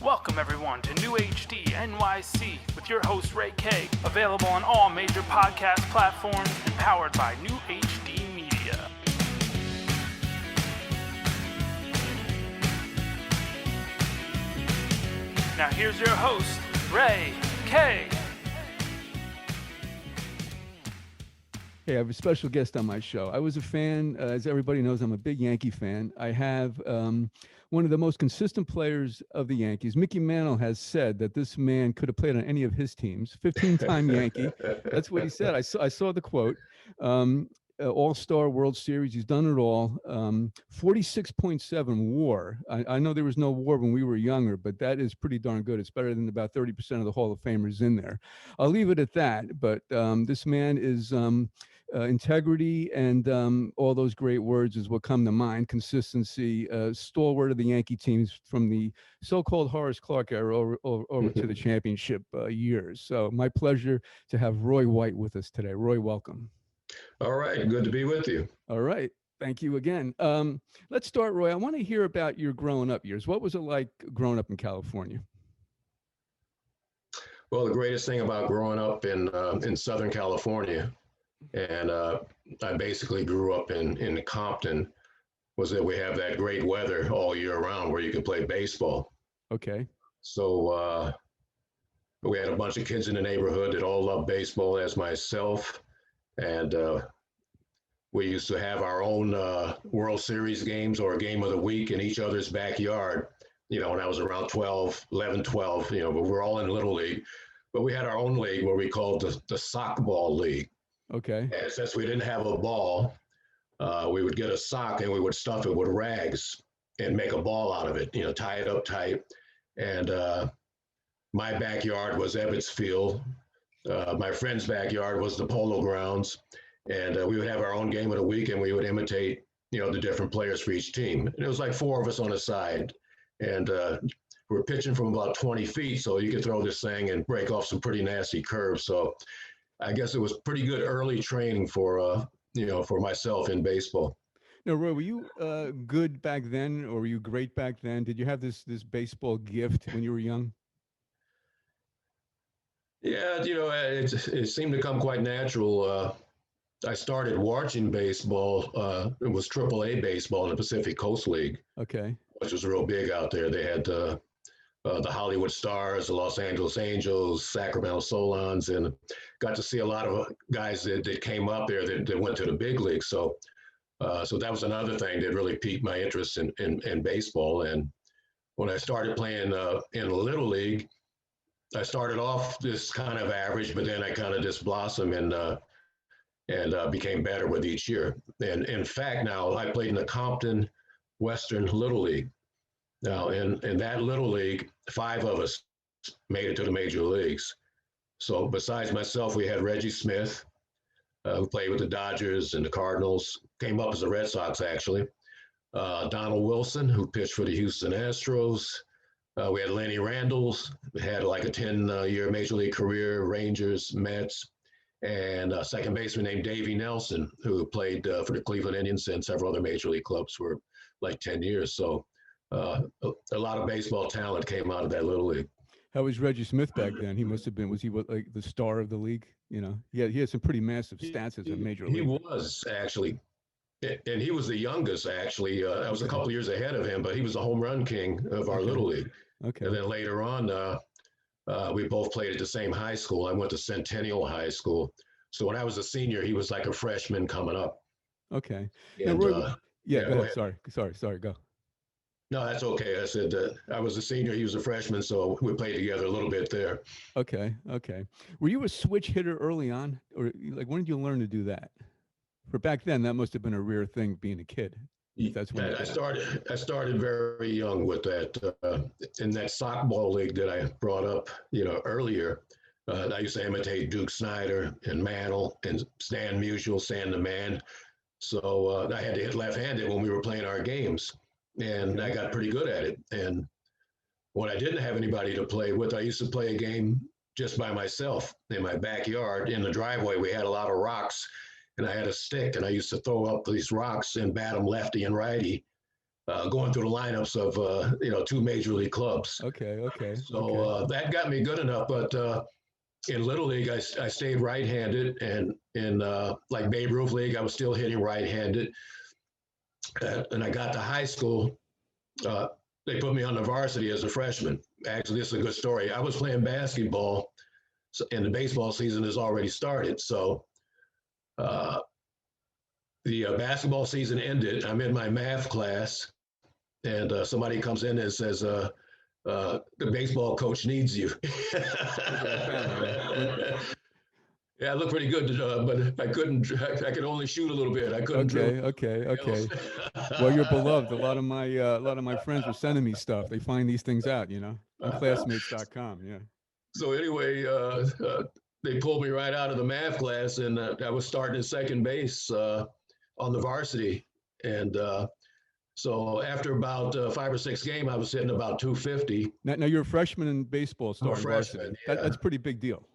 Welcome everyone to New HD NYC with your host Ray K, available on all major podcast platforms and powered by New HD Media. Now here's your host, Ray K. Hey, I have a special guest on my show. I was a fan, as everybody knows, I'm a big Yankee fan. I have one of the most consistent players of the Yankees. Mickey Mantle has said that this man could have played on any of his teams. 15-time Yankee. That's what he said. I saw the quote. All-Star World Series. He's done it all. 46.7 WAR. I know there was no WAR when we were younger, but that is pretty darn good. It's better than about 30% of the Hall of Famers in there. I'll leave it at that. But this man is integrity and all those great words is what come to mind. Consistency, stalwart of the Yankee teams from the so-called Horace Clarke era over to the championship years. So my pleasure to have Roy White with us today. Roy, welcome. All right. Good to be with you. All right. Thank you again. Let's start, Roy. I want to hear about your growing up years. What was it like growing up in California? Well, the greatest thing about growing up in Southern California, and I basically grew up in Compton, was that we have that great weather all year round where you can play baseball. Okay. So we had a bunch of kids in the neighborhood that all loved baseball, as myself. And we used to have our own World Series games or a game of the week in each other's backyard, when I was around 11, 12, but we're all in Little League. But we had our own league where we called the sock ball league. Okay. And since we didn't have a ball, we would get a sock and we would stuff it with rags and make a ball out of it, tie it up tight. And my backyard was Ebbets Field. My friend's backyard was the Polo Grounds, and we would have our own game of the week, and we would imitate, the different players for each team. And it was like four of us on a side, and we're pitching from about 20 feet, so you could throw this thing and break off some pretty nasty curves. So I guess it was pretty good early training for myself in baseball. Now, Roy, were you good back then, or were you great back then? Did you have this baseball gift when you were young? Yeah, it seemed to come quite natural. I started watching baseball. It was AAA baseball in the Pacific Coast League. Okay. Which was real big out there. They had the Hollywood Stars, the Los Angeles Angels, Sacramento Solons, and got to see a lot of guys that came up there that went to the big league. So that was another thing that really piqued my interest in baseball. And when I started playing in Little League, I started off just kind of average, but then I kind of just blossomed and became better with each year. And in fact, now I played in the Compton Western Little League. Now in that Little League, 5 of us made it to the major leagues. So besides myself, we had Reggie Smith, who played with the Dodgers and the Cardinals, came up as the Red Sox actually. Donald Wilson, who pitched for the Houston Astros. We had Lenny Randles, had like a 10-year major league career, Rangers, Mets, and a second baseman named Davey Nelson, who played for the Cleveland Indians and several other major league clubs for like 10 years. So a lot of baseball talent came out of that Little League. How was Reggie Smith back then? He must have been, was he like the star of the league? He had some pretty massive stats as a major league. He was actually. And he was the youngest, actually. I was a couple of years ahead of him, but he was the home run king of our Little League. Okay. And then later on, we both played at the same high school. I went to Centennial High School. So when I was a senior, he was like a freshman coming up. Okay. And, Roy, go ahead. ahead. Sorry, go. No, that's okay. I said I was a senior, he was a freshman, so we played together a little bit there. Okay. Were you a switch hitter early on? Or like when did you learn to do that? For back then, that must have been a rare thing being a kid. That's when I started very young with that. In that softball league that I brought up, earlier, I used to imitate Duke Snyder and Mantle and Stan Musial, Stan the Man. So I had to hit left-handed when we were playing our games, and I got pretty good at it. And when I didn't have anybody to play with, I used to play a game just by myself in my backyard. In the driveway, we had a lot of rocks, and I had a stick, and I used to throw up these rocks and bat them lefty and righty. going through the lineups of two major league clubs. Okay. Okay. So Okay. that got me good enough. But in Little League, I stayed right-handed, and in like Babe Ruth League, I was still hitting right-handed. And I got to high school. Uh, they put me on the varsity as a freshman. Actually, this is a good story. I was playing basketball, and the baseball season has already started. So uh, the basketball season ended. I'm in my math class, and somebody comes in and says, the baseball coach needs you. Yeah, I looked pretty good, but I couldn't. I could only shoot a little bit. I couldn't Okay. drill. Okay. Okay. Well, you're beloved. A lot of my friends were sending me stuff. They find these things out, on classmates.com. Yeah. So anyway, they pulled me right out of the math class, and I was starting at second base on the varsity. And so after about 5 or 6 games, I was hitting about 250. Now you're a freshman in baseball I'm a starting varsity. freshman. Yeah. That's a pretty big deal.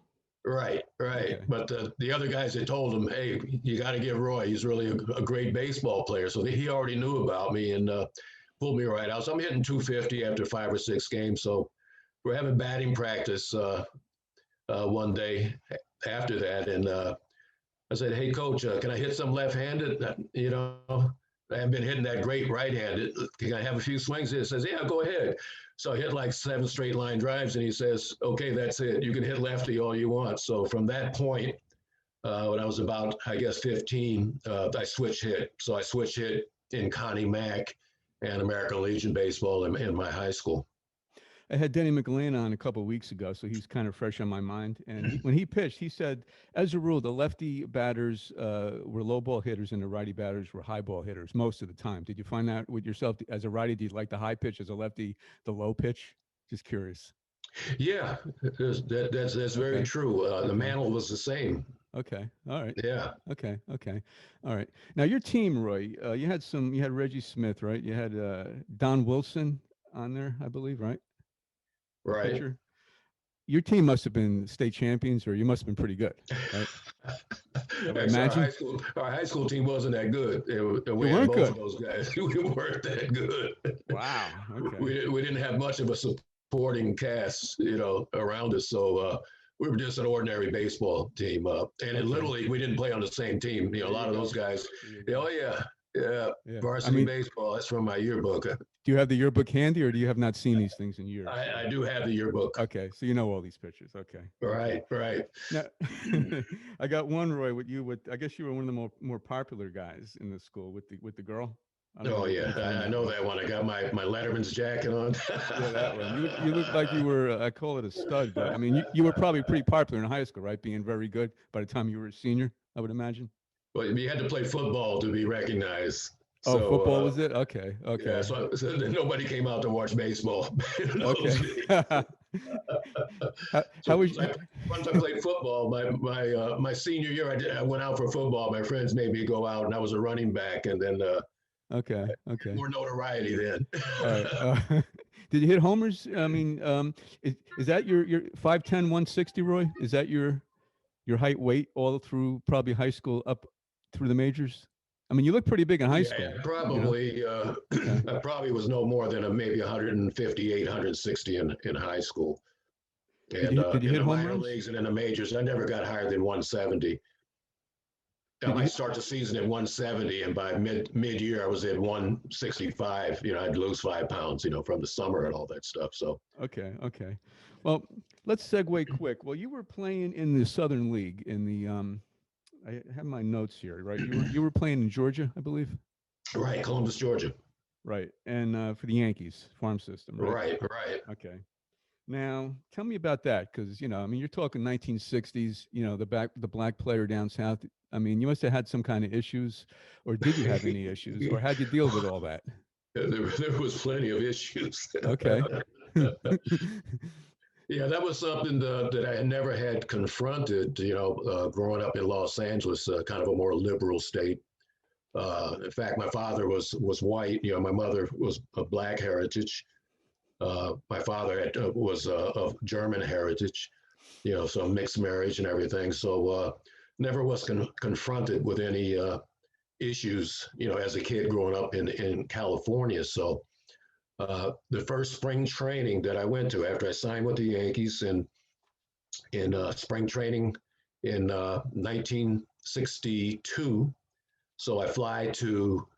Right. Okay. But the other guys had told him, hey, you got to give Roy. He's really a great baseball player. So he already knew about me and pulled me right out. So I'm hitting 250 after 5 or 6 games. So we're having batting practice one day after that. And I said, hey, coach, can I hit some left-handed? I haven't been hitting that great right-handed. Can I have a few swings? He says, yeah, go ahead. So I hit like 7 straight line drives, and he says, okay, that's it. You can hit lefty all you want. So from that point, when I was about, I guess, 15, I switch hit. So I switch hit in Connie Mack and American Legion baseball in my high school. I had Denny McLean on a couple of weeks ago, so he's kind of fresh on my mind. And when he pitched, he said, as a rule, the lefty batters were low ball hitters and the righty batters were high ball hitters most of the time. Did you find that with yourself as a righty? Do you like the high pitch, as a lefty, the low pitch? Just curious. Yeah, that's very Okay. true. The mantle was the same. Okay. All right. Yeah. Okay. Okay. All right. Now your team, Roy, you had Reggie Smith, right? You had Don Wilson on there, I believe, right? Right. Pitcher. Your team must have been state champions, or you must have been pretty good, right? Actually, our high school team wasn't that good. We had both of those guys. We weren't that good. Wow. Okay. We didn't have much of a supporting cast, around us. So we were just an ordinary baseball team. And in Little League, we didn't play on the same team. A lot of those guys. Oh yeah. Varsity baseball. That's from my yearbook. Do you have the yearbook handy, or do you have not seen these things in years? I do have the yearbook. Okay, so you know all these pictures. Okay. Right. Now, I got one, Roy, with you. I guess you were one of the more popular guys in the school with the girl. Oh yeah, I know that one. I got my Letterman's jacket on. Yeah, that one. You look like you were. I call it a stud, but I mean, you were probably pretty popular in high school, right? Being very good by the time you were a senior, I would imagine. Well, you had to play football to be recognized. Oh, so, football was it? Okay. Yeah, so nobody came out to watch baseball. Okay. How was you? Once I played football, my senior year, I went out for football. My friends made me go out, and I was a running back, and then Okay. more notoriety then. All right. Did you hit homers? I mean, is that your 5'10", 160, Roy? Is that your height, weight all through probably high school up through the majors? I mean, you look pretty big in high school. Yeah, probably. I probably was no more than maybe 158, 160 in high school. And did you hit in the home minor runs? leagues and in the majors, I never got higher than 170. I might start the season at 170, and by mid-year, I was at 165. I'd lose 5 pounds, from the summer and all that stuff. So Okay. Well, let's segue quick. Well, you were playing in the Southern League in the I have my notes here, right? You were playing in Georgia, I believe. Right, Columbus, Georgia. Right, and for the Yankees farm system. Right. Okay. Now, tell me about that, because I mean, you're talking 1960s. The black player down south. I mean, you must have had some kind of issues, or did you have any issues, or how'd you deal with all that? There was plenty of issues. Okay. Yeah, that was something that I had never had confronted, growing up in Los Angeles, kind of a more liberal state. In fact, my father was white. My mother was of black heritage. My father was of German heritage, so mixed marriage and everything. So never was confronted with any issues, as a kid growing up in California. So the first spring training that I went to after I signed with the Yankees in spring training in 1962. So I fly to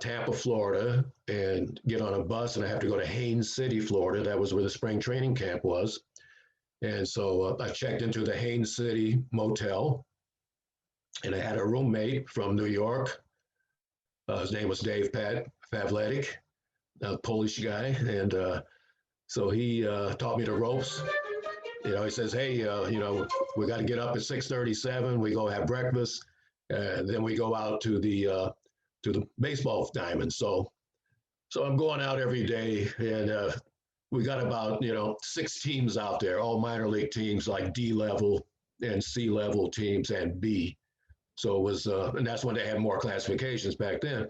Tampa, Florida, and get on a bus, and I have to go to Haines City, Florida. That was where the spring training camp was. And so I checked into the Haines City motel, and I had a roommate from New York. His name was Dave Pavletic, a Polish guy. And so he taught me the ropes. He says, hey, we got to get up at 6:37. We go have breakfast, and then we go out to the baseball diamond. So I'm going out every day, and we got about 6 teams out there, all minor league teams, like D level and C level teams and B. So it was, and that's when they had more classifications back then.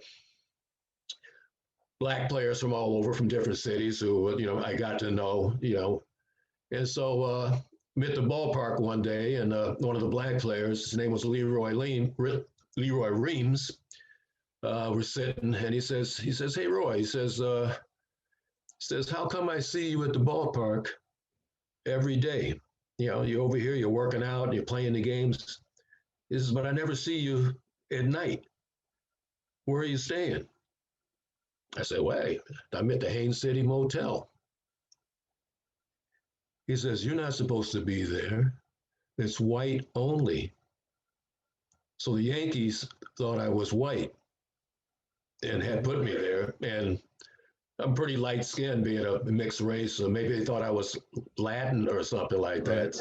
Black players from all over, from different cities, who I got to know, and so I'm at the ballpark one day, and one of the black players, his name was Leroy Reams. We're sitting, and he says, hey Roy, he says, how come I see you at the ballpark every day? You're over here, you're working out, you're playing the games. He says, but I never see you at night. Where are you staying? I said, wait, I'm at the Haines City Motel. He says, you're not supposed to be there. It's white only. So the Yankees thought I was white and had put me there. And I'm pretty light skinned, being a mixed race. So maybe they thought I was Latin or something like that.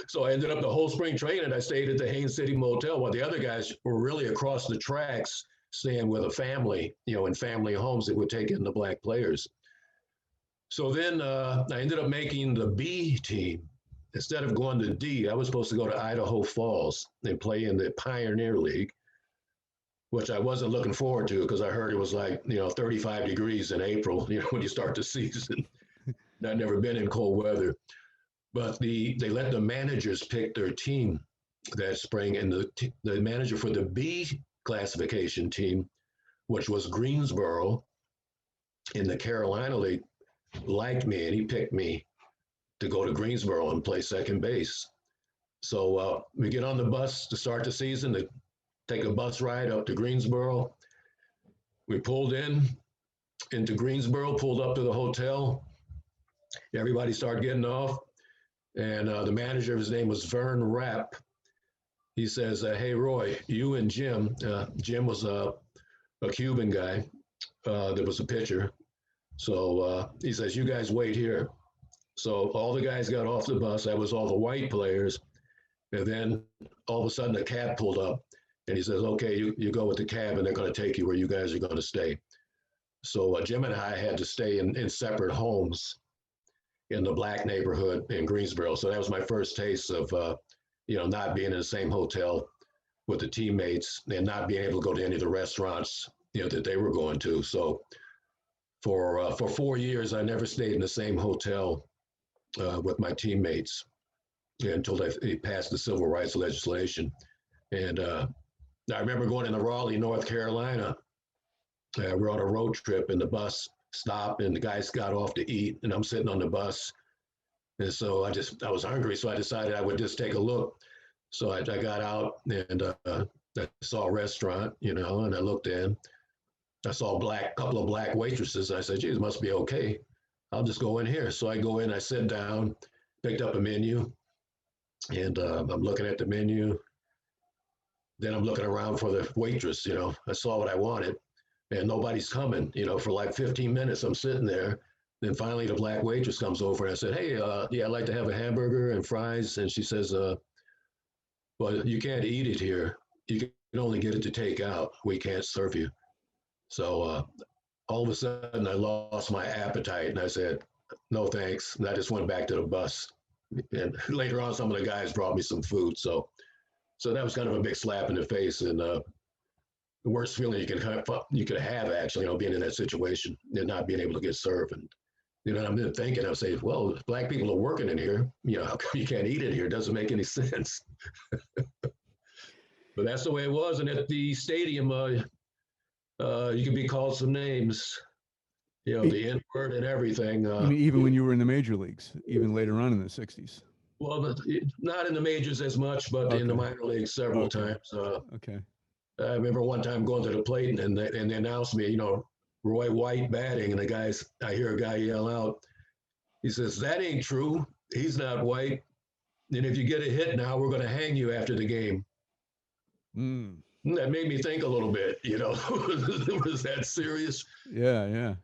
So I ended up the whole spring training. I stayed at the Haines City Motel while the other guys were really across the tracks, staying with a family, in family homes that would take in the black players. So then I ended up making the B team. Instead of going to D, I was supposed to go to Idaho Falls and play in the Pioneer League, which I wasn't looking forward to, because I heard it was like, 35 degrees in April, when you start the season. I'd never been in cold weather. But they let the managers pick their team that spring, and the manager for the B classification team, which was Greensboro in the Carolina League, liked me, and he picked me to go to Greensboro and play second base. So we get on the bus to start the season, to take a bus ride up to Greensboro. We pulled into Greensboro, pulled up to the hotel. Everybody started getting off. And the manager, his name was Vern Rapp. He says, hey, Roy, you and Jim, Jim was a Cuban guy that was a pitcher. So he says, you guys wait here. So all the guys got off the bus. That was all the white players. And then all of a sudden a cab pulled up, and he says, okay, you go with the cab, and they're going to take you where you guys are going to stay. So Jim and I had to stay in separate homes in the black neighborhood in Greensboro. So that was my first taste of, not being in the same hotel with the teammates, and not being able to go to any of the restaurants, that they were going to. So for 4 years, I never stayed in the same hotel with my teammates until they passed the civil rights legislation. And I remember going into Raleigh, North Carolina. We're on a road trip, and the bus stopped, and the guys got off to eat, and I'm sitting on the bus. And so I was hungry, so I decided I would just take a look. So I got out, and I saw a restaurant, and I looked in. I saw a couple of black waitresses. I said, geez, it must be okay. I'll just go in here. So I go in, I sit down, picked up a menu, and I'm looking at the menu. Then I'm looking around for the waitress, I saw what I wanted, and nobody's coming, for like 15 minutes. I'm sitting there. Then finally the black waitress comes over, and I said, hey, yeah, I'd like to have a hamburger and fries. And she says, well, you can't eat it here. You can only get it to take out. We can't serve you. So all of a sudden I lost my appetite, and I said, no, thanks. And I just went back to the bus. And later on, some of the guys brought me some food. So that was kind of a big slap in the face, and the worst feeling you could have, actually, being in that situation and not being able to get served. And I'm thinking, I was saying, well, if black people are working in here, how come you can't eat in here? It doesn't make any sense. But that's the way it was. And at the stadium, you could be called some names, the N word and everything. You mean even when you were in the major leagues, even later on in the 60s? Well, not in the majors as much, but in the minor leagues several times. Okay. I remember one time going to the plate and they announced me, Roy White batting, and I hear a guy yell out. He says, "That ain't true. He's not white. And if you get a hit now, we're going to hang you after the game." Mm. That made me think a little bit. Was that serious? Yeah.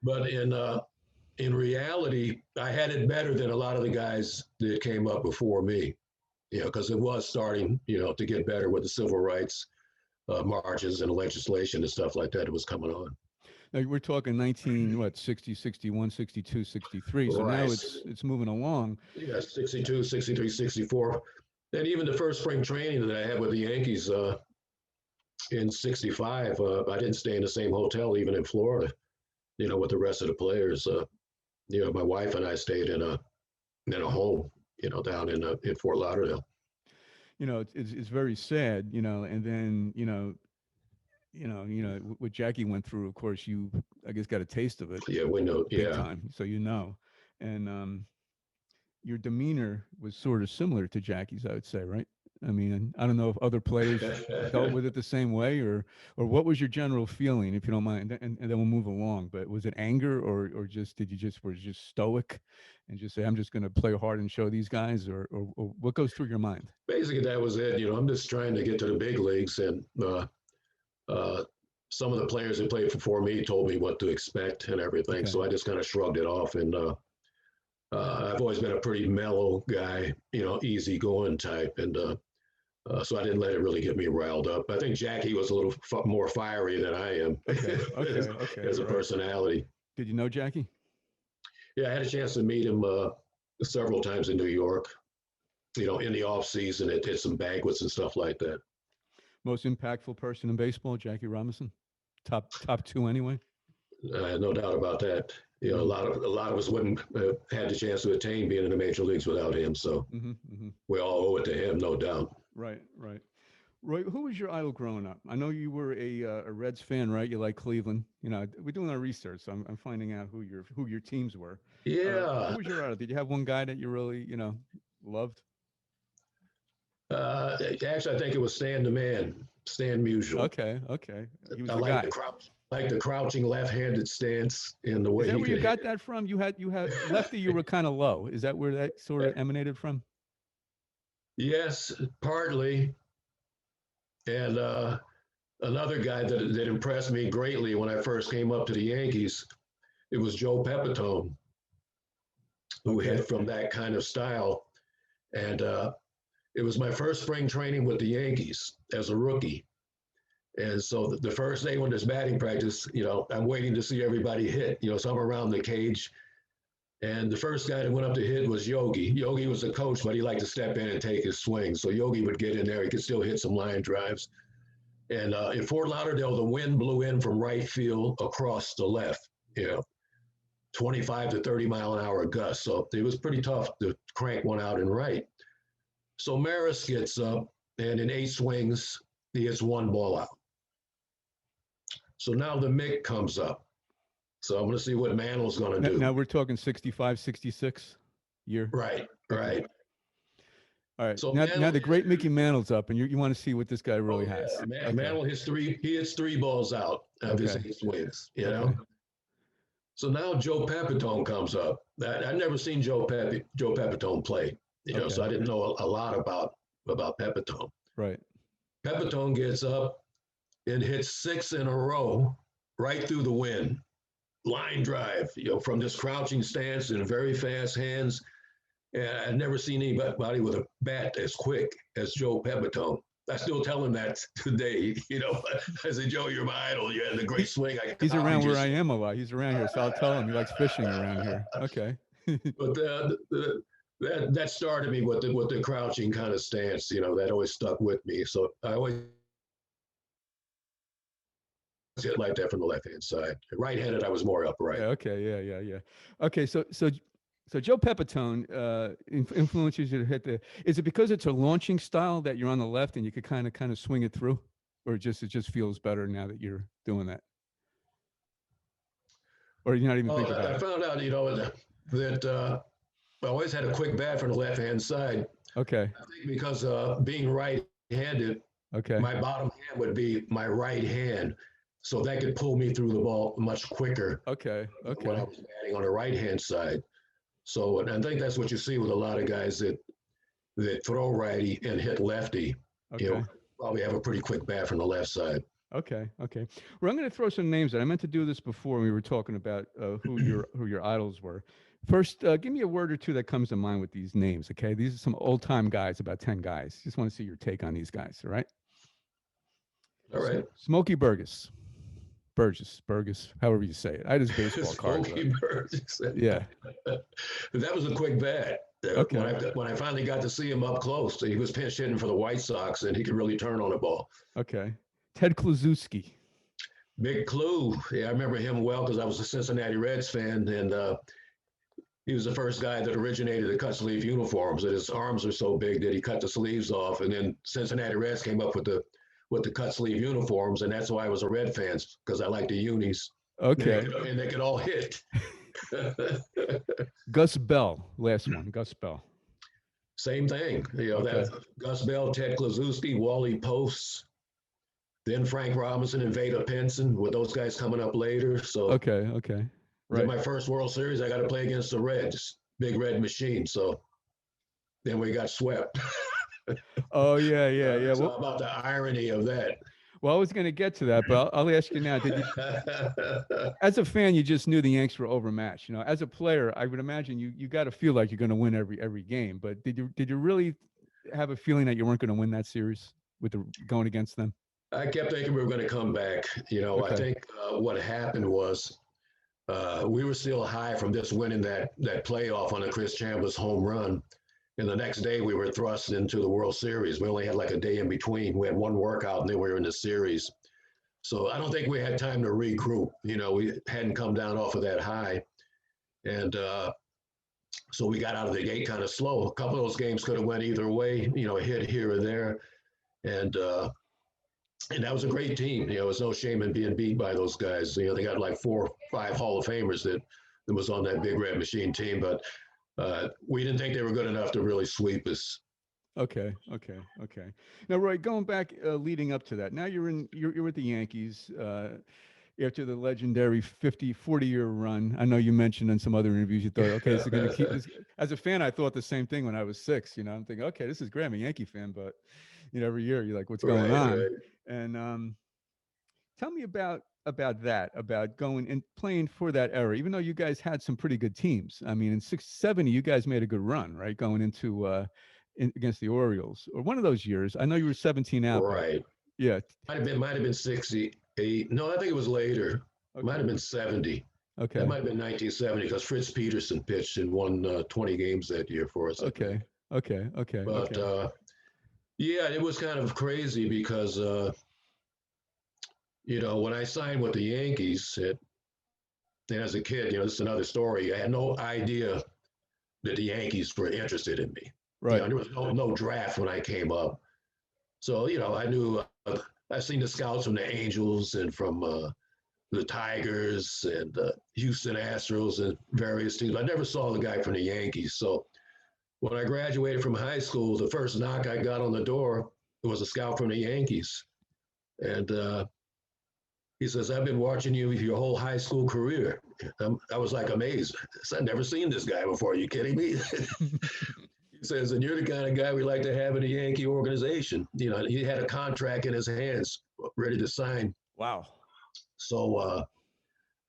But in reality, I had it better than a lot of the guys that came up before me. Because it was starting, to get better with the civil rights marches and legislation and stuff like that. It was coming on. Now we're talking 60, 61, 62, 63. So Right. now it's moving along. Yeah, 62, 63, 64. And even the first spring training that I had with the Yankees in 65, I didn't stay in the same hotel, even in Florida, with the rest of the players. My wife and I stayed in a home, down in Fort Lauderdale. It's very sad, and then, what Jackie went through, of course, you, I guess, got a taste of it. Yeah, we know. Big time. So, and your demeanor was sort of similar to Jackie's, I would say, right? I mean, I don't know if other players dealt with it the same way, or what was your general feeling, if you don't mind, and then we'll move along. But was it anger, or just were you just stoic and just say, I'm just going to play hard and show these guys, or what goes through your mind? Basically, that was it. I'm just trying to get to the big leagues, and some of the players that played before me told me what to expect and everything. Okay. So I just kind of shrugged it off, and I've always been a pretty mellow guy, easy going type, and so I didn't let it really get me riled up. I think Jackie was a little more fiery than I am. Okay. As a personality. Did you know Jackie? Yeah, I had a chance to meet him several times in New York, in the off season at some banquets and stuff like that. Most impactful person in baseball, Jackie Robinson? Top two anyway? No doubt about that. A lot of us wouldn't have had the chance to attain being in the major leagues without him. So we all owe it to him, no doubt. Right. Roy, who was your idol growing up? I know you were a Reds fan, right? You like Cleveland. We're doing our research, so I'm finding out who your teams were. Yeah. Who was your idol? Did you have one guy that you really, loved? Actually, I think it was Stan Musial. Okay. He was I like the crouching left-handed stance and the way. Is that where you got that from? You had lefty. You were kind of low. Is that where that sort of emanated from? Yes, partly. And another guy that impressed me greatly when I first came up to the Yankees, it was Joe Pepitone, who hit from that kind of style. And it was my first spring training with the Yankees as a rookie. And so the first day when there's batting practice, I'm waiting to see everybody hit, so I'm around the cage. And the first guy that went up to hit was Yogi. Yogi was the coach, but he liked to step in and take his swing. So Yogi would get in there. He could still hit some line drives. And in Fort Lauderdale, the wind blew in from right field across the left, 25 to 30 mile an hour gusts. So it was pretty tough to crank one out in right. So Maris gets up, and in 8 swings, he hits 1 ball out. So now the Mick comes up. So I'm going to see what Mantl's going to do. Now we're talking 65, 66 year. Right. All right. So now the great Mickey Mantle's up, and you want to see what this guy really has. Yeah. Mantle hits 3 balls out of his 8 swings, know. So now Joe Pepitone comes up. I've never seen Joe Pepitone play, so I didn't know a lot about Pepitone. Right. Pepitone gets up and hits 6 in a row right through the wind. Line drive, from this crouching stance and very fast hands. And I've never seen anybody with a bat as quick as Joe Pepitone. I still tell him that today. I say, Joe, you're my idol. You had a great swing. He's around where I am a lot. He's around here, so I'll tell him he likes fishing around here. Okay. But that started me with the crouching kind of stance. That always stuck with me. So I always hit like that from the left-hand side. Right-handed, I was more upright. Okay, yeah. Okay, so So Joe Pepitone influences you to hit the. Is it because it's a launching style that you're on the left and you could kind of swing it through, or it just feels better now that you're doing that, or you're not even thinking about I it? found out, that I always had a quick bat from the left hand side. Okay. I think because being right-handed, Okay. my bottom hand would be my right hand, so that could pull me through the ball much quicker Okay. when I Okay. was batting on the right-hand side. So, and I think that's what you see with a lot of guys that throw righty and hit lefty. Okay. Probably have a pretty quick bat from the left side. Okay. Okay. Well, I'm going to throw some names out. I meant to do this before we were talking about who your idols were. First, give me a word or two that comes to mind with these names. Okay, these are some old time guys, about 10 guys. Just want to see your take on these guys. All right. All right. Smokey Burgess, however you say it. I had his baseball card. Smokey Burgess. Yeah. That was a quick bat. Okay. When I finally got to see him up close, he was pinch hitting for the White Sox, and he could really turn on the ball. Okay. Ted Kluszewski. Big Clue. Yeah, I remember him well because I was a Cincinnati Reds fan, and he was the first guy that originated the cut sleeve uniforms. And his arms are so big that he cut the sleeves off, and then Cincinnati Reds came up with the cut sleeve uniforms, and that's why I was a Red fan, because I like the unis. Okay. And they could all hit. Gus Bell, last one. Gus Bell. Same thing. Okay. That's Gus Bell, Ted Kluszewski, Wally Post, then Frank Robinson and Vada Pinson, with those guys coming up later. So Okay. Right. my first World Series, I got to play against the Reds, Big Red Machine. So then we got swept. Oh yeah. So about the irony of that. Well, I was going to get to that, but I'll ask you now. Did you, as a fan, you just knew the Yanks were overmatched. As a player, I would imagine you got to feel like you're going to win every game. But did you really have a feeling that you weren't going to win that series with going against them? I kept thinking we were going to come back. Okay. I think what happened was we were still high from just winning that playoff on a Chris Chambliss home run. And the next day we were thrust into the World Series. We only had like a day in between. We had one workout and then we were in the series. So I don't think we had time to regroup. We hadn't come down off of that high. And so we got out of the gate kind of slow. A couple of those games could have went either way, a hit here or there. And that was a great team. It was no shame in being beat by those guys. They got like 4 or 5 Hall of Famers that was on that Big Red Machine team. But we didn't think they were good enough to really sweep us. Okay. Now, Roy, going back, leading up to that, now you're with the Yankees after the legendary 40-year run. I know you mentioned in some other interviews you thought, okay, this is going to keep this. As a fan, I thought the same thing when I was 6. I'm thinking, okay, this is great. I'm a Yankee fan, but every year you're like, what's going on? Right. And tell me about that, about going and playing for that era, even though you guys had some pretty good teams. I mean, in 70, you guys made a good run, right? Going into against the Orioles, or one of those years. I know you were 17 out. Right. Yeah. Might have been 68. No, I think it was later. Okay. Might have been 70. Okay. That might have been 1970 because Fritz Peterson pitched and won 20 games that year for us. Okay. But yeah, it was kind of crazy because when I signed with the Yankees, and as a kid, this is another story. I had no idea that the Yankees were interested in me. Right. There was no draft when I came up. So, I knew I've seen the scouts from the Angels and from the Tigers and Houston Astros and various teams. I never saw the guy from the Yankees. So when I graduated from high school, the first knock I got on the door was a scout from the Yankees. And he says, I've been watching you your whole high school career. I was like amazed. I've never seen this guy before. Are you kidding me? He says, and you're the kind of guy we like to have in a Yankee organization. He had a contract in his hands ready to sign. Wow. So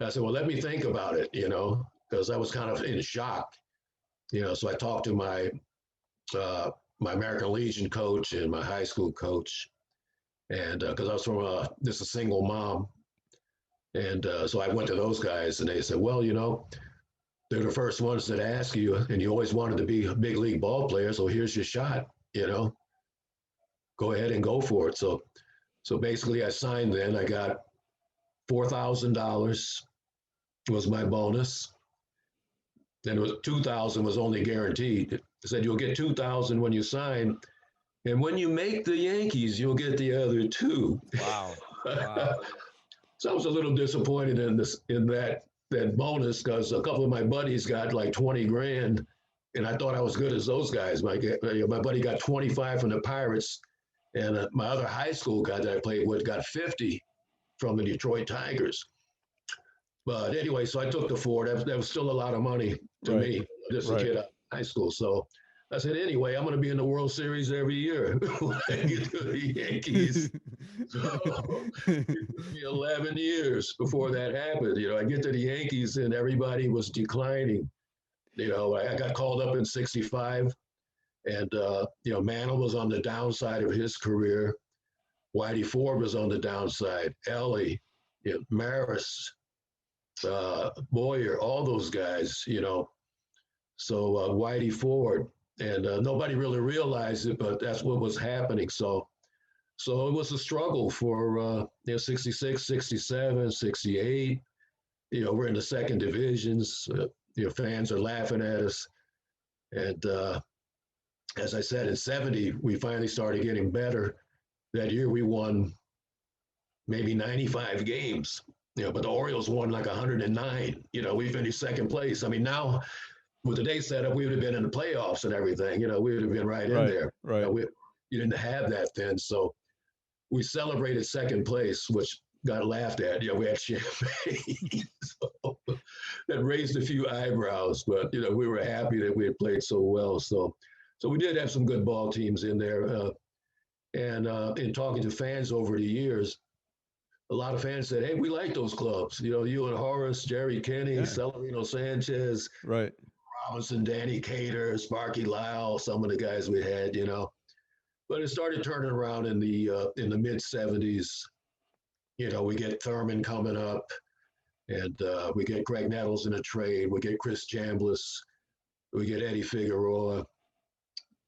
I said, well, let me think about it, because I was kind of in shock. So I talked to my American Legion coach and my high school coach. And because I was from just a single mom. And so I went to those guys and they said, well, they're the first ones that ask you, and you always wanted to be a big league ball player. So here's your shot, go ahead and go for it. So basically I signed then. I got $4,000 was my bonus. and it was 2,000 was only guaranteed. It said you'll get 2,000 when you sign, and when you make the Yankees, you'll get the other two. Wow. Wow. So I was a little disappointed in that bonus because a couple of my buddies got like 20 grand, and I thought I was good as those guys. My buddy got 25 from the Pirates, and my other high school guy that I played with got 50 from the Detroit Tigers. But anyway, so I took the 4. That was still a lot of money to me, just a kid out of high school. So I said, anyway, I'm going to be in the World Series every year when I get to the Yankees. So it took me 11 years before that happened. I get to the Yankees and everybody was declining. I got called up in 65, and Mantle was on the downside of his career. Whitey Ford was on the downside. Ellie, Maris, Boyer, all those guys. So Whitey Ford, and nobody really realized it, but that's what was happening. So it was a struggle for 66, 67, 68. We're in the second divisions. Fans are laughing at us. And as I said, in 70, we finally started getting better. That year we won maybe 95 games, but the Orioles won like 109. We finished second place. I mean, now with today's setup, we would have been in the playoffs and everything. We would have been right in there. Right. You didn't have that then. So we celebrated second place, which got laughed at. We had champagne. So that raised a few eyebrows, but we were happy that we had played so well. So we did have some good ball teams in there. And in talking to fans over the years, a lot of fans said, "Hey, we like those clubs. You and Horace, Jerry Kenny, Celerino Sanchez, Right, Robinson, Danny Cater, Sparky Lyle, some of the guys we had, But it started turning around in the mid 70s. We get Thurman coming up, and we get Greg Nettles in a trade. We get Chris Chambliss. We get Eddie Figueroa,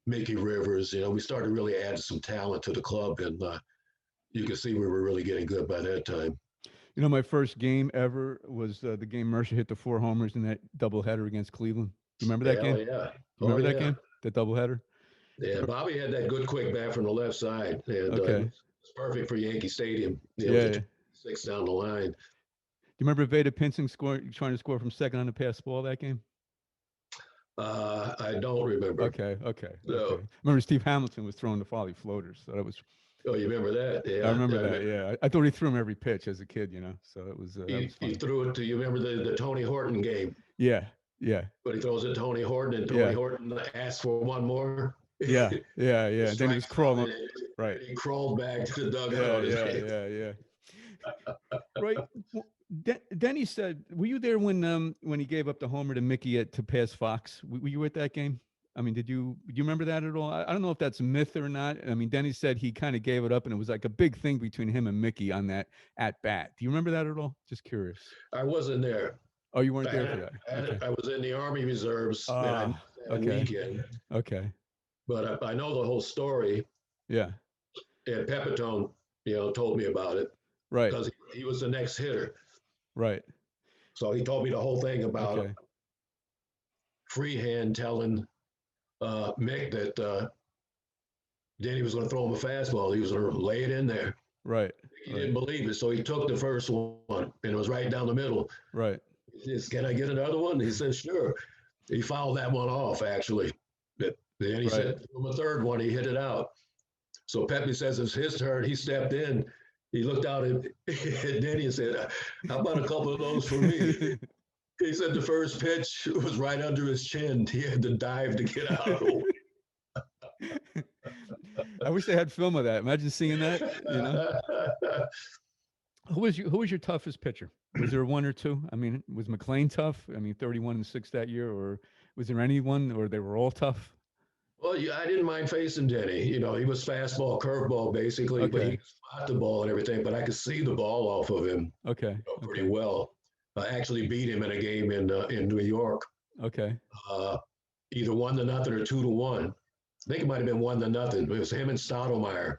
Mickey Rivers. We started really adding some talent to the club, and you can see we were really getting good by that time. My first game ever was the game Mercer hit the 4 homers in that doubleheader against Cleveland. You remember that game? Yeah. You remember that game? The doubleheader? Yeah, Bobby had that good quick bat from the left side, and it's perfect for Yankee Stadium. Yeah. 6 down the line. Do you remember Veda Pinson trying to score from second on the pass ball that game? I don't remember. Okay. No. Okay. Remember Steve Hamilton was throwing the folly floaters, so that was. Oh, you remember that? Yeah, I remember that. Yeah, I thought he threw him every pitch as a kid, So it was. He threw it to you. Remember the Tony Horton game? Yeah. But he throws it to Tony Horton, and Tony Horton asked for one more. Yeah. And then he was crawling. Right. He crawled back to the dugout. Yeah. Right. Well, Denny said, "Were you there when he gave up the homer to Mickey to pass Fox? Were you at that game? I mean, do you remember that at all? I don't know if that's a myth or not. I mean, Denny said he kind of gave it up, and it was like a big thing between him and Mickey on that at bat. Do you remember that at all? Just curious. I wasn't there. Oh, you weren't there for that? Okay. I was in the Army Reserves that weekend. Okay. But I know the whole story. Yeah. And Pepitone, told me about it. Right. Because he was the next hitter. Right. So he told me the whole thing about freehand telling Mick that Denny was going to throw him a fastball. He was going to lay it in there. Right. He didn't believe it. So he took the first one, and it was right down the middle. Right. He said, "Can I get another one?" He said, "Sure." He fouled that one off, actually. Then he said, "From a third one, he hit it out." So Pepe says it's his turn. He stepped in. He looked out at Denny and said, "How about a couple of those for me?" He said the first pitch was right under his chin. He had to dive to get out. I wish they had film of that. Imagine seeing that. Who was your toughest pitcher? Was there one or two? I mean, was McLean tough? I mean, 31-6 that year, or was there anyone, or they were all tough? Well, I didn't mind facing Denny. He was fastball, curveball, basically, but he could spot the ball and everything. But I could see the ball off of him. Pretty well. I actually beat him in a game in New York. Okay. Either 1-0 or 2-1. I think it might have been 1-0. It was him and Stottlemyre.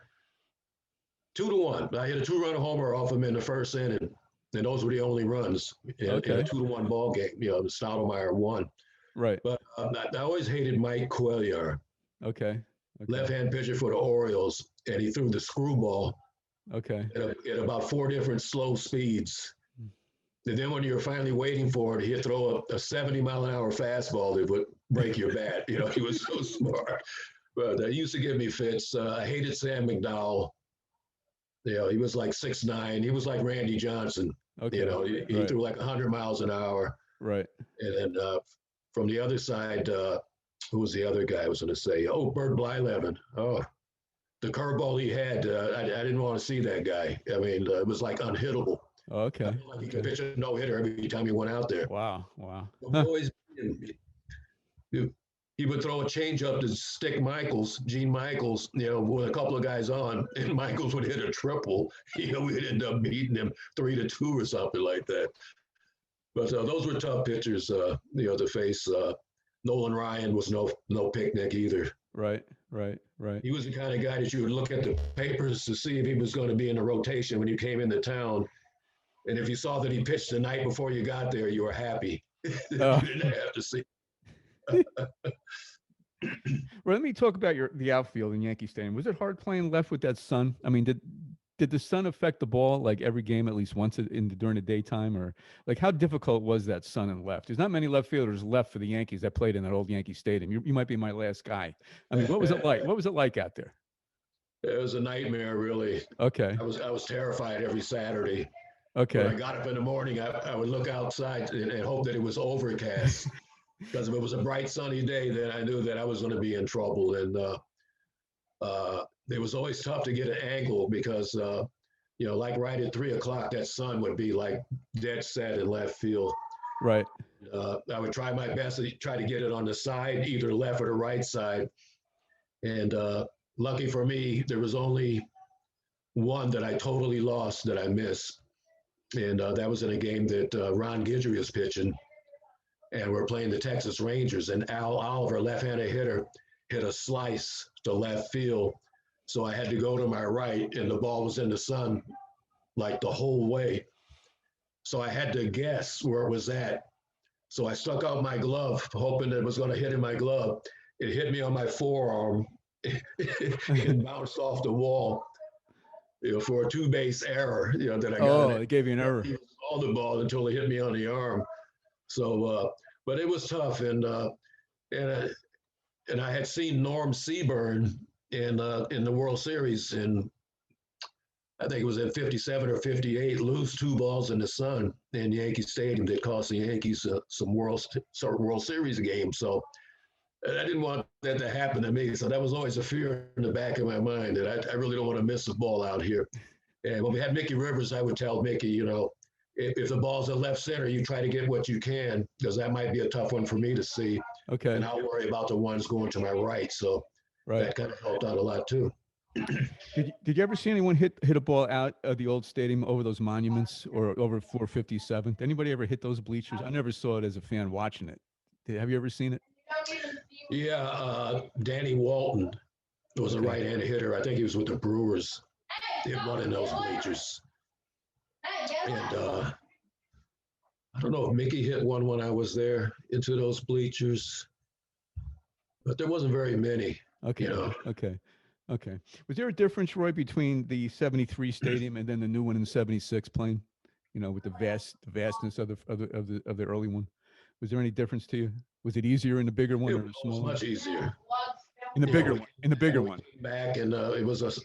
2-1. I hit a 2-run homer off him in the first inning, and those were the only runs in a 2-1 ball game. Stottlemyre won. Right. But I always hated Mike Cuellar, Okay. Okay. left-hand pitcher for the Orioles, and he threw the screwball Okay. at about 4 different slow speeds. And then when you're finally waiting for it, he'd throw a 70-mile-an-hour fastball that would break your bat. You know, he was so smart. But he used to give me fits. I hated Sam McDowell. You know, he was like 6'9". He was like Randy Johnson. Okay. You know, he threw like 100 miles an hour. Right. And then from the other side, who was the other guy I was going to say? Oh, Bert Blyleven. Oh, the curveball he had, I didn't want to see that guy. I mean, it was like unhittable. Okay. Like he could pitch a no-hitter every time he went out there. Wow. Wow. Huh. Always, he would throw a changeup to Stick Michaels, Gene Michaels, you know, with a couple of guys on, and Michaels would hit a triple. You know, we'd end up beating him 3-2 or something like that. But those were tough pitchers, you know, to face. Nolan Ryan was no picnic either. Right. Right. Right. He was the kind of guy that you would look at the papers to see if he was going to be in the rotation when you came into town. And if you saw that he pitched the night before you got there, you were happy. You didn't have to see. Well, let me talk about the outfield in Yankee Stadium. Was it hard playing left with that sun? I mean, did the sun affect the ball like every game at least once during the daytime, or like how difficult was that sun in left? There's not many left fielders left for the Yankees that played in that old Yankee Stadium. You might be my last guy. I mean, what was it like? What was it like out there? It was a nightmare, really. Okay. I was terrified every Saturday. Okay. When I got up in the morning, I would look outside and hope that it was overcast. Because if it was a bright sunny day, then I knew that I was going to be in trouble. And it was always tough to get an angle because, you know, like right at 3 o'clock, that sun would be like dead set in left field. Right. I would try my best to try to get it on the side, either left or the right side. And lucky for me, there was only one that I totally lost that I missed. And that was in a game that Ron Guidry was pitching. And we're playing the Texas Rangers. And Al Oliver, left-handed hitter, hit a slice to left field. So I had to go to my right, and the ball was in the sun like the whole way. So I had to guess where it was at. So I stuck out my glove, hoping that it was going to hit in my glove. It hit me on my forearm. It bounced off the wall, you know, for a 2-base error, you know, that I got. Oh, it gave you an error. He saw the ball until it hit me on the arm. So, but it was tough, and I had seen Norm Seaburn in the World Series, and I think it was in '57 or '58, lose 2 balls in the sun in Yankee Stadium that cost the Yankees some World Series games. So I didn't want that to happen to me. So that was always a fear in the back of my mind that I really don't want to miss the ball out here. And when we had Mickey Rivers, I would tell Mickey, you know, if the ball's at left center, you try to get what you can, because that might be a tough one for me to see. Okay. And I'll worry about the ones going to my right. So that kind of helped out a lot too. Did you ever see anyone hit a ball out of the old stadium over those monuments or over 457th? Anybody ever hit those bleachers? I never saw it as a fan watching it. Have you ever seen it? Yeah, Danny Walton was a right-handed hitter. I think he was with the Brewers. He hit one in those bleachers. And I don't know if Mickey hit one when I was there into those bleachers, but there wasn't very many. Okay. You know? Okay. Was there a difference, Roy, between the '73 stadium and then the new one in '76 playing? You know, with the vastness of the early one. Was there any difference to you? Was it easier in the bigger one or the smaller? It was much easier. In the bigger one. In the bigger one. Back and it was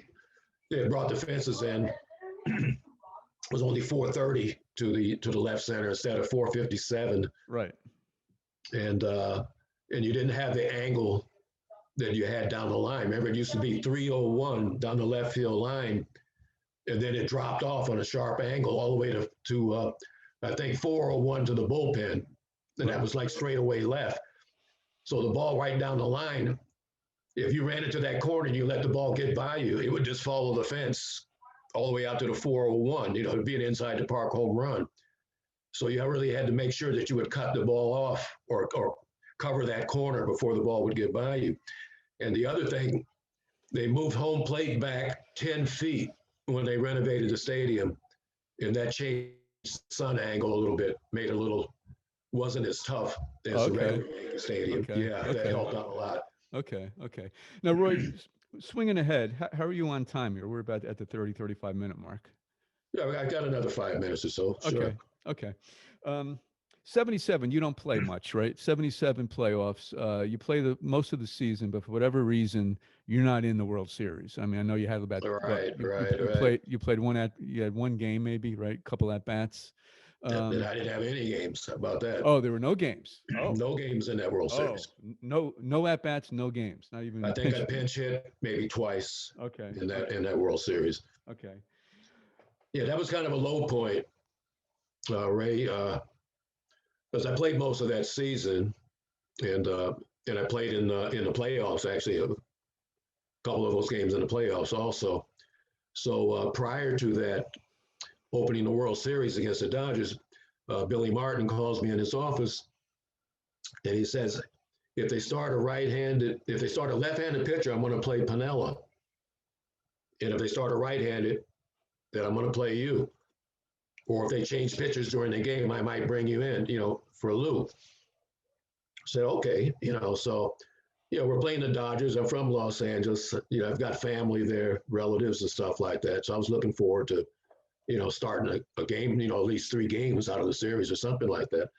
they brought the fences in. It was only 430 to the left center instead of 457. Right. And you didn't have the angle that you had down the line. Remember, it used to be 301 down the left field line, and then it dropped off on a sharp angle all the way to I think 401 to the bullpen, and that was like straight away left. So the ball right down the line, if you ran into that corner and you let the ball get by you, it would just follow the fence all the way out to the 401. You know, it'd be an inside the park home run. So you really had to make sure that you would cut the ball off or cover that corner before the ball would get by you. And the other thing, they moved home plate back 10 feet when they renovated the stadium, and that changed the sun angle a little bit, made it a little wasn't as tough Oh, as the okay. regular Yankee Stadium. Okay. Yeah, that Okay. helped out a lot. Okay. Okay. Now, Roy, swinging ahead, how are you on time here? We're about at the 35-minute mark. Yeah, I got another 5 minutes or so. Sure. Okay. Okay. Um, 77, you don't play much, right? 77 playoffs. You play the most of the season, but for whatever reason, you're not in the World Series. I mean, I know you had about what Right, you, you, right, you right. played you played you had one game maybe, right? Couple at bats. And Um, I didn't have any games. How about that? oh, there were no games. Oh, No games in that World oh, Series. no at bats, no games, not I even think I pinch. pinch hit maybe twice Okay. in that Okay. World Series. Okay. Yeah, that was kind of a low point, Ray, because I played most of that season, and I played in the playoffs actually, a couple of those games in the playoffs also. So prior to that, opening the World Series against the Dodgers, Billy Martin calls me in his office, and he says, if they start a left-handed pitcher, I'm going to play Piniella, and if they start a right-handed, then I'm going to play you. Or if they change pitchers during the game, I might bring you in, for Lou. I said, okay, so, we're playing the Dodgers. I'm from Los Angeles. I've got family there, relatives and stuff like that. So I was looking forward to, starting a game, at least 3 games out of the series or something like that.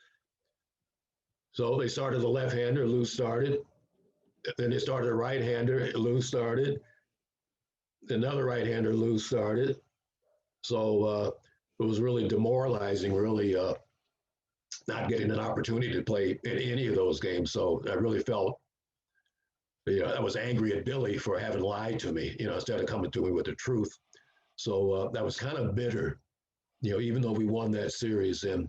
So they started the left-hander, Lou started. Then they started a right-hander, Lou started. Another right-hander, Lou started. So it was really demoralizing, really not getting an opportunity to play in any of those games. So I really felt, I was angry at Billy for having lied to me, instead of coming to me with the truth. So that was kind of bitter, even though we won that series. And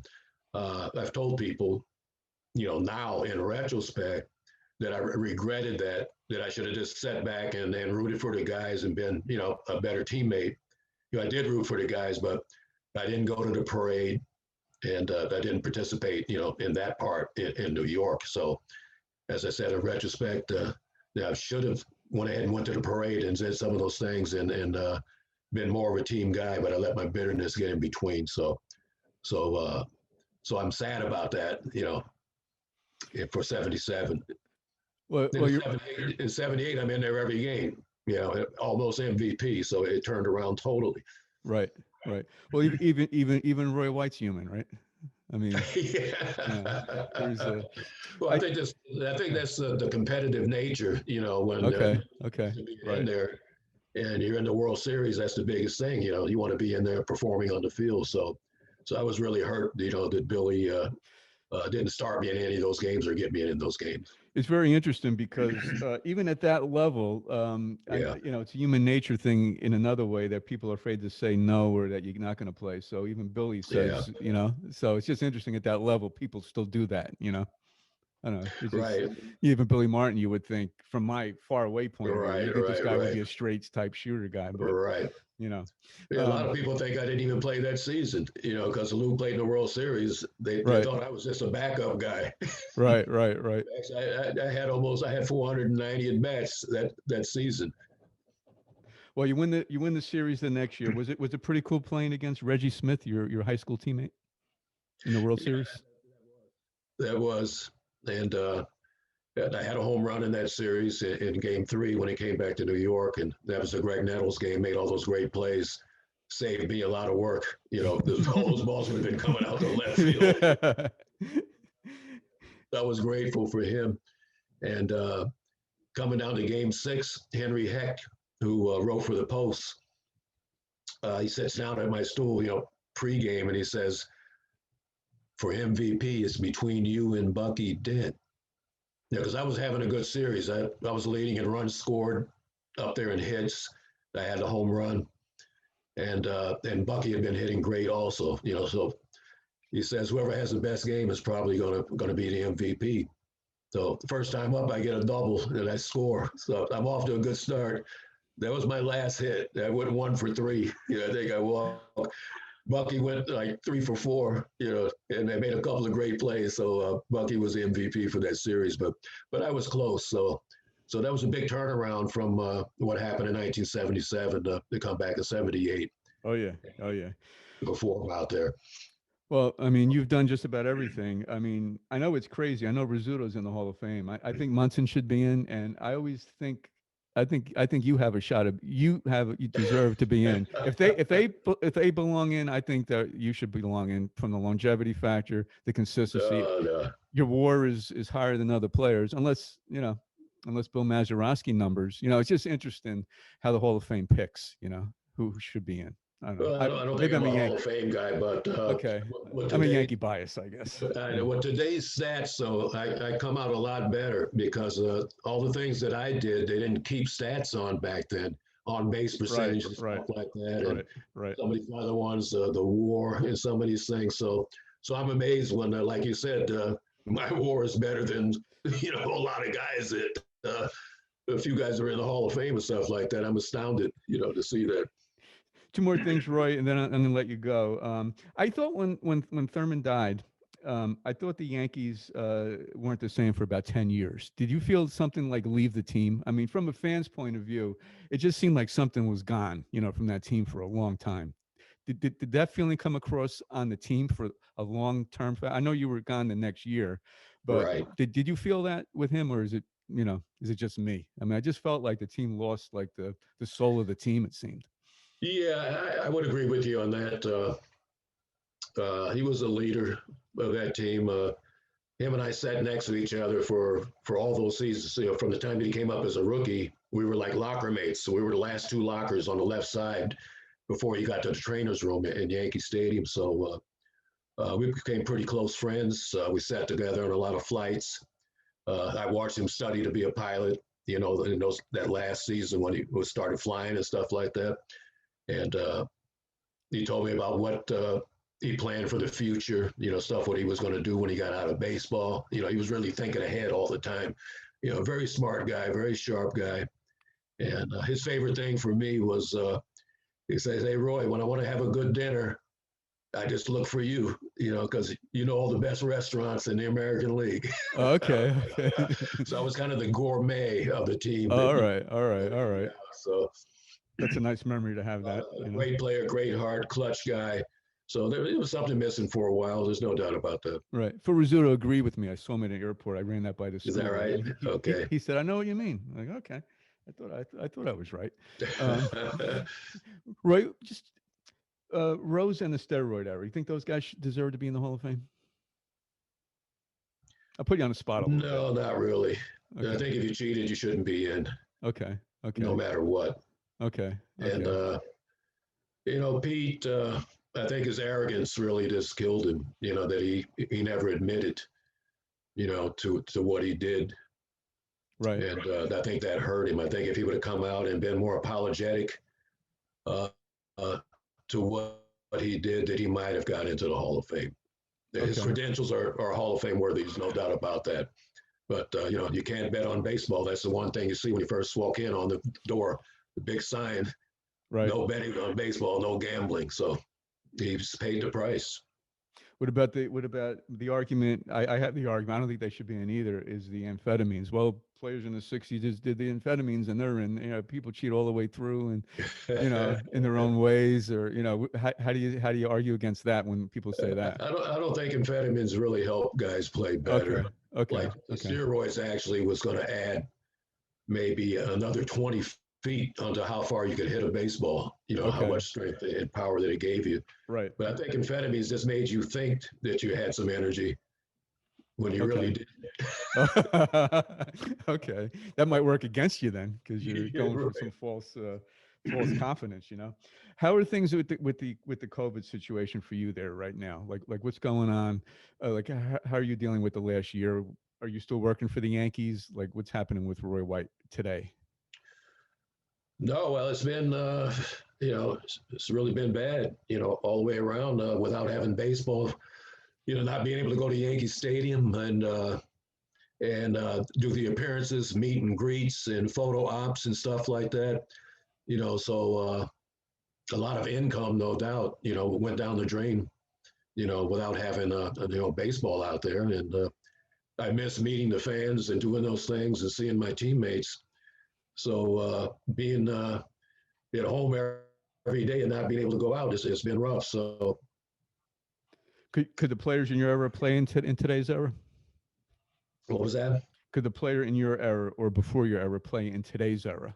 I've told people, now in retrospect, that I regretted that I should have just sat back and rooted for the guys and been, a better teammate. I did root for the guys, but I didn't go to the parade, and I didn't participate, in that part in New York. So, as I said, in retrospect, I should have went ahead and went to the parade and said some of those things and been more of a team guy, but I let my bitterness get in between. So I'm sad about that, for 77. Well, Then well, you're 78, I'm in there every game, almost MVP. So it turned around totally. right. Right. Well, even Roy White's human, right? I mean, there's a. Well, I I think that's the competitive nature, when okay. Okay. to be in Right. there and you're in the World Series. That's the biggest thing, you want to be in there performing on the field. So I was really hurt, that Billy didn't start me in any of those games or get me in those games. It's very interesting because even at that level, Yeah. it's a human nature thing in another way that people are afraid to say no or that you're not going to play. So even Billy Yeah. says, so it's just interesting at that level, people still do that. I don't know. It's just Right. even Billy Martin, you would think from my far away point of view, you Right. think this Right. guy would Right. be a straight type shooter guy, but Right. you know, Yeah, a lot of people think I didn't even play that season, because Lou played in the World Series. They right, thought I was just a backup guy. right. Actually, I had 490 at bats that season. Well, you win the series the next year. Was it pretty cool playing against Reggie Smith, your high school teammate, in the World Series? That was, and I had a home run in that series in Game 3 when he came back to New York, and that was the Greg Nettles game. Made all those great plays, saved me a lot of work. All those balls would have been coming out the left field. Yeah. I was grateful for him. And coming down to Game 6, Henry Heck, who wrote for the Post, he sits down at my stool, pregame, and he says, "For MVP, it's between you and Bucky Dent." Because I was having a good series. I was leading in runs scored, up there in hits. I had a home run, and Bucky had been hitting great also. So he says whoever has the best game is probably going to be the MVP. So the first time up, I get a double and I score. So I'm off to a good start. That was my last hit. I went 1 for 3. I think I walked. Bucky went like 3 for 4, and they made a couple of great plays. So Bucky was the MVP for that series, but I was close. So that was a big turnaround from what happened in 1977 to come back in '78. Oh yeah. Before I'm out there. Well, I mean, you've done just about everything. I mean, I know it's crazy. I know Rizzuto's in the Hall of Fame. I think Munson should be in, and I always think, I think you have a shot of you deserve to be in. If they belong in, I think that you should belong in from the longevity factor, the consistency. No. Your WAR is higher than other players, unless Bill Mazeroski numbers. It's just interesting how the Hall of Fame picks. Who should be in. I don't know. Well, I don't think Maybe I'm I'm a a Hall Yankee. of Fame guy, but Okay, with I'm a today, Yankee bias, I guess. with today's stats, so I come out a lot better because all the things that I did, they didn't keep stats on back then, on base Right, percentage and right, stuff like that, and right, right. some of these other ones, the WAR and some of these things. So I'm amazed when, like you said, my WAR is better than a lot of guys that. A few guys are in the Hall of Fame and stuff like that. I'm astounded, to see that. Two more things, Roy, and then I'm gonna let you go. I thought when Thurman died, I thought the Yankees weren't the same for about 10 years. Did you feel something like leave the team? I mean, from a fan's point of view, it just seemed like something was gone, from that team for a long time. Did that feeling come across on the team for a long term? I know you were gone the next year, but Right. did you feel that with him, or is it just me? I mean, I just felt like the team lost like the soul of the team. It seemed. Yeah, I would agree with you on that. He was a leader of that team. Him and I sat next to each other for all those seasons. From the time he came up as a rookie, we were like locker mates. So we were the last two lockers on the left side before he got to the trainer's room in Yankee Stadium. So we became pretty close friends. We sat together on a lot of flights. I watched him study to be a pilot. In that last season when he was started flying and stuff like that. And he told me about what he planned for the future, stuff what he was going to do when he got out of baseball. He was really thinking ahead all the time. Very smart guy, very sharp guy. And his favorite thing for me was he says, "Hey, Roy, when I want to have a good dinner, I just look for you, because you know all the best restaurants in the American League." Okay, okay. So I was kind of the gourmet of the team. All right, all right, all right. So That's a nice memory to have that. great player, great heart, clutch guy. So there was something missing for a while. There's no doubt about that. Right. For Rizzuto, agree with me. I saw him at the airport. I ran that by the Is that school. right? And Okay. he said, "I know what you mean." I'm like, okay. I thought I was right. Um, Roy, just Rose and the steroid era. You think those guys deserve to be in the Hall of Fame? I'll put you on the spot a little No, not really. bit. I Okay. think if you cheated, you shouldn't be in, Okay. no Okay. matter what. Okay. And Okay. Pete, I think his arrogance really just killed him. That he never admitted, to what he did, Right. and I think that hurt him. I think if he would have come out and been more apologetic uh, uh, to what he did, that he might have got into the Hall of Fame. His Okay. credentials are Hall of Fame worthy. There's no doubt about that. But you can't bet on baseball. That's the one thing you see when you first walk in on the door, the big sign: Right. no betting on baseball, no gambling. So he's paid the price. What about the argument? I have the argument. I don't think they should be in either. Is the amphetamines? Well, players in the '60s just did the amphetamines, and they're in. People cheat all the way through, and in their own ways. Or how do you argue against that when people say that? I don't think amphetamines really help guys play better. Okay. Okay. Like the Okay. steroids actually was going to add maybe another 20 feet onto how far you could hit a baseball, how Okay. much strength and power that it gave you. Right. But I think amphetamines just made you think that you had some energy when you really Okay. did. Okay. That might work against you then, because you're Yeah, going for right. some false confidence. How are things with the COVID situation for you there right now? Like what's going on? Like how are you dealing with the last year? Are you still working for the Yankees? Like what's happening with Roy White today? No, well, it's been, it's really been bad, all the way around without having baseball, not being able to go to Yankee Stadium and do the appearances, meet and greets, and photo ops and stuff like that. So a lot of income, no doubt, went down the drain, without having baseball out there. And I miss meeting the fans and doing those things and seeing my teammates. So being at home every day and not being able to go out, it's been rough. So Could the players in your era play in today's era? What was that? Could the player in your era or before your era play in today's era?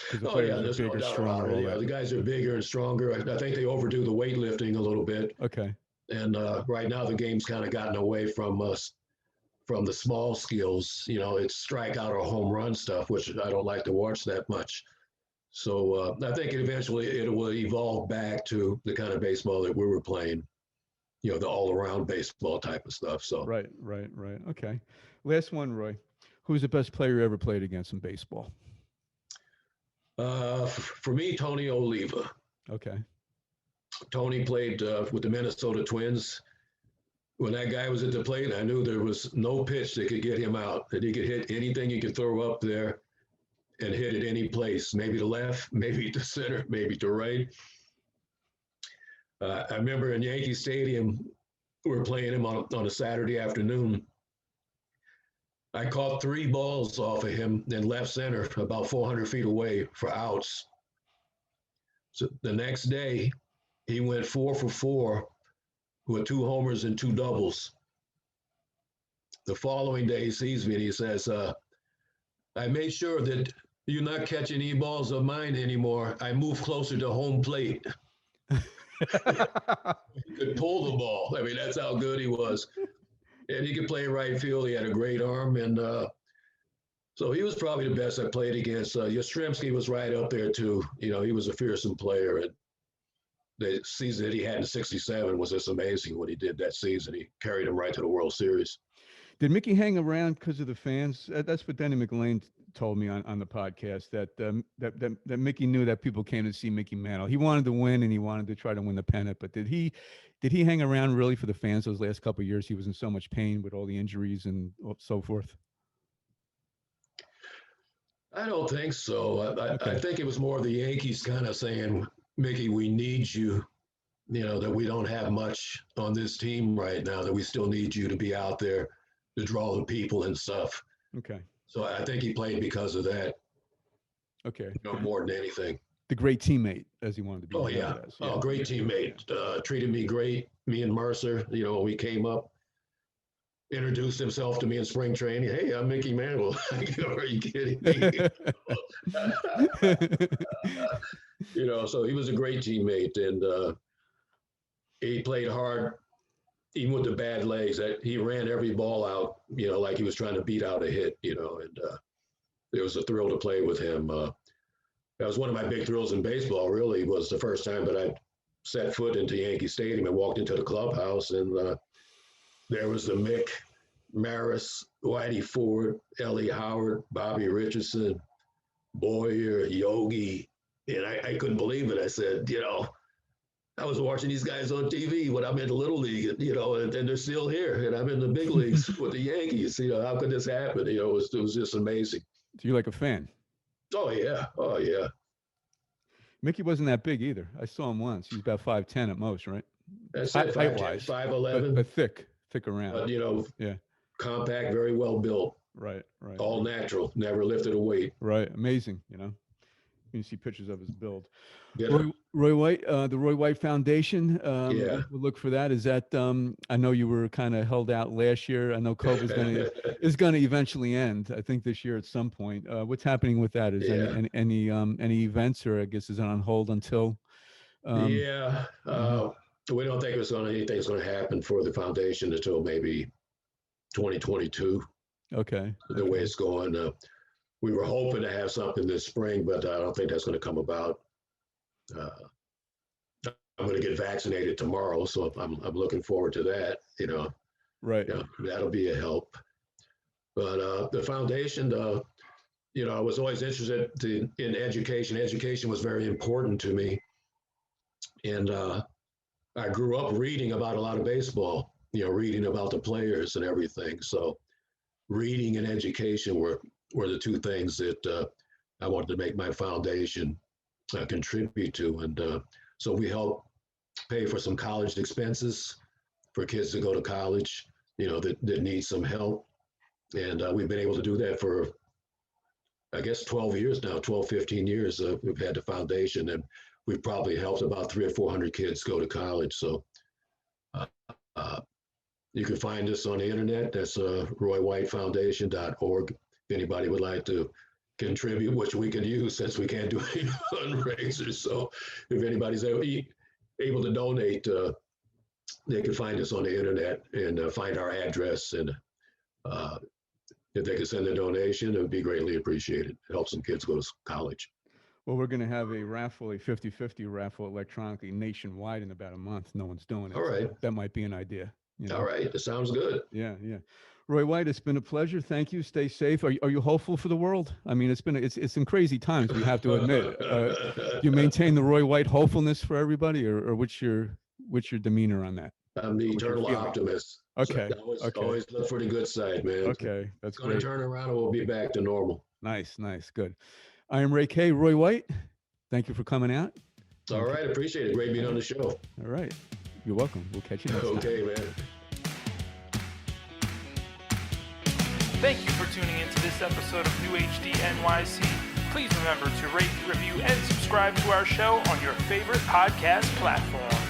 Because the Oh yeah, players are there's no bigger, doubt stronger, about it. all You know, that. the guys are bigger and stronger. I think they overdo the weightlifting a little bit. Okay. And right now the game's kind of gotten away from us, from the small skills. You know, it's strikeout or home run stuff, which I don't like to watch that much. So I think eventually it will evolve back to the kind of baseball that we were playing. You know, the all-around baseball type of stuff. So Right. Okay. Last one, Roy. Who's the best player you ever played against in baseball? for me, Tony Oliva. Okay. Tony played with the Minnesota Twins. When that guy was at the plate, I knew there was no pitch that could get him out. That he could hit anything he could throw up there and hit at any place. Maybe to left, maybe to center, maybe to right. I remember in Yankee Stadium, we were playing him on a Saturday afternoon. I caught 3 balls off of him in left center, about 400 feet away for outs. So the next day, he went 4 for 4 with 2 homers and 2 doubles. The following day, he sees me and he says, I made sure that you're not catching any balls of mine anymore. I moved closer to home plate. He could pull the ball. I mean, that's how good he was. And he could play right field. He had a great arm. And so he was probably the best I played against. Yastrzemski was right up there, too. You know, he was a fearsome player. And the season that he had in '67 was just amazing what he did that season. He carried him right to the World Series. Did Mickey hang around because of the fans? That's what Denny McLean told me on the podcast, that Mickey knew that people came to see Mickey Mantle. He wanted to win and he wanted to try to win the pennant, but did he hang around really for the fans those last couple of years? He was in so much pain with all the injuries and so forth. I don't think so. I think it was more of the Yankees kind of saying, Mickey, we need you. You know, that we don't have much on this team right now, that we still need you to be out there to draw the people and stuff. Okay. So I think he played because of that. Okay. No more than anything. The great teammate, as he wanted to be. Oh, yeah. Oh, great teammate. Treated me great. Me and Mercer, you know, we came up, introduced himself to me in spring training. Hey, I'm Mickey Mantle. Are you kidding me? You know, so he was a great teammate. And he played hard, even with the bad legs. He ran every ball out, you know, like he was trying to beat out a hit, you know, and it was a thrill to play with him. That was one of my big thrills in baseball, really, was the first time that I set foot into Yankee Stadium and walked into the clubhouse, and there was the Mick, Maris, Whitey Ford, Ellie Howard, Bobby Richardson, Boyer, Yogi, and I couldn't believe it. I said, you know, I was watching these guys on TV when I'm in the Little League, you know, and they're still here, and I'm in the big leagues with the Yankees. You know, how could this happen? You know, it was just amazing. So you're like a fan? Oh, yeah. Oh, yeah. Mickey wasn't that big either. I saw him once. He's about 5'10" at most, right? That's it, 5'10", 5'11". But thick around. But, you know, yeah, compact, very well built. Right. All natural, never lifted a weight. Right. Amazing, you know. You see pictures of his build. Yeah. Roy White, the Roy White Foundation. Yeah. We'll look for that. Is that? I know you were kind of held out last year. I know COVID is going to eventually end. I think this year at some point. What's happening with that? Is any events, or I guess is it on hold until? We don't think anything's going to happen for the foundation until maybe 2022. Okay. The way it's going. We were hoping to have something this spring, but I don't think that's going to come about. I'm going to get vaccinated tomorrow, so I'm looking forward to that. You know, right? You know, that'll be a help. But the foundation, you know, I was always interested in education. Education was very important to me, and I grew up reading about a lot of baseball. You know, reading about the players and everything. So, reading and education were the two things that I wanted to make my foundation contribute to. And so we help pay for some college expenses for kids to go to college, you know, that need some help. And we've been able to do that for, I guess, 12 years now, 12, 15 years. We've had the foundation, and we've probably helped about 300 or 400 kids go to college. So You can find us on the internet. That's roywhitefoundation.org. If anybody would like to contribute, which we can use since we can't do any fundraisers. So if anybody's able to donate, they can find us on the internet and find our address. And if they can send a donation, it would be greatly appreciated. It helps some kids go to college. Well, we're going to have a raffle, a 50-50 raffle electronically nationwide in about a month. No one's doing it. All right. So that might be an idea. You know? All right. That sounds good. Yeah. Roy White, it's been a pleasure. Thank you. Stay safe. Are you hopeful for the world? I mean, it's some crazy times, we have to admit. You maintain the Roy White hopefulness for everybody, or what's your demeanor on that? I'm the eternal optimist. Okay. So always look for the good side, man. Okay. That's going to turn around and we'll be back to normal. Nice. Good. I am Ray K. Roy White. Thank you for coming out. All right. Appreciate it. Great being on the show. All right. You're welcome. We'll catch you next time. Okay, man. Thank you for tuning into this episode of New HD NYC. Please remember to rate, review, and subscribe to our show on your favorite podcast platform.